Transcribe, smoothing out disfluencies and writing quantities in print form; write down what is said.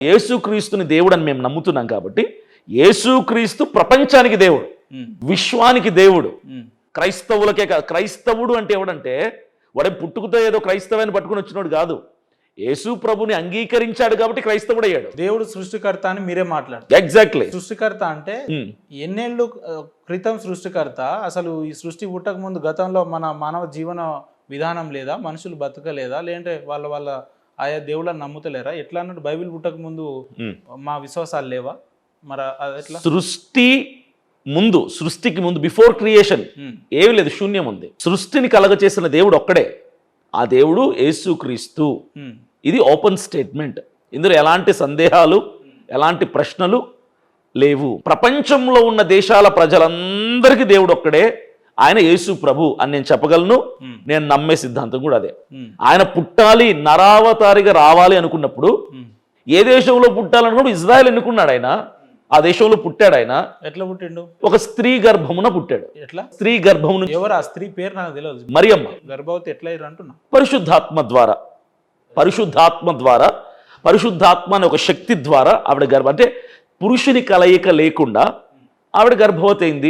యేసుక్రీస్తుని దేవుడు అని మేము నమ్ముతున్నాం కాబట్టి యేసుక్రీస్తు ప్రపంచానికి దేవుడు, విశ్వానికి దేవుడు. క్రైస్తవులకే కాదు. క్రైస్తవుడు అంటే ఎవడంటే వాడే పుట్టుకతో ఏదో క్రైస్తవాన్ని పట్టుకుని వచ్చినోడు కాదు. యేసు ప్రభుని అంగీకరించాడు కాబట్టి క్రైస్తవుడు అయ్యాడు. దేవుడు సృష్టికర్త అని మీరే మాట్లాడు. ఎగ్జాక్ట్లీ. సృష్టికర్త అంటే ఎన్నేళ్ళు క్రితం సృష్టికర్త? అసలు ఈ సృష్టి పుట్టక ముందు గతంలో మన మానవ జీవన విధానం లేదా? మనుషులు బతకలేదా? లేదంటే వాళ్ళ ఆయా దేవుళ్ళని నమ్ముతలేరా? ఎట్లా అన్నట్టు బైబిల్ పుట్టక ముందు మా విశ్వాసాలు లేవా? మరి అదెట్లా? సృష్టికి ముందు బిఫోర్ క్రియేషన్ ఏమి లేదు, శూన్యం ఉంది. సృష్టిని కలగచేసిన దేవుడు ఒక్కడే. ఆ దేవుడు యేసుక్రీస్తు. ఇది ఓపెన్ స్టేట్మెంట్. ఇందులో ఎలాంటి సందేహాలు, ఎలాంటి ప్రశ్నలు లేవు. ప్రపంచంలో ఉన్న దేశాల ప్రజలందరికీ దేవుడు ఒక్కడే, ఆయన యేసు ప్రభు అని నేను చెప్పగలను. నేను నమ్మే సిద్ధాంతం కూడా అదే. ఆయన పుట్టాలి, నరావతారిగా రావాలి అనుకున్నప్పుడు ఏ దేశంలో పుట్టాలనుకున్నప్పుడు ఇజ్రాయెల్ ఎన్నుకున్నాడు. ఆయన ఆ దేశంలో పుట్టాడు. ఆయన ఎట్లా పుట్టిండు? ఒక స్త్రీ గర్భమున పుట్టాడు. ఎట్లా? స్త్రీ గర్భమున. ఎవరు ఆ స్త్రీ పేరు? నాకు తెలియదు. మరియమ్మ. గర్భవతి ఎట్లా అంటున్నా? పరిశుద్ధాత్మ పరిశుద్ధాత్మ అనే ఒక శక్తి ద్వారా ఆవిడ అంటే పురుషుని కలయిక లేకుండా ఆవిడ గర్భవతి అయింది.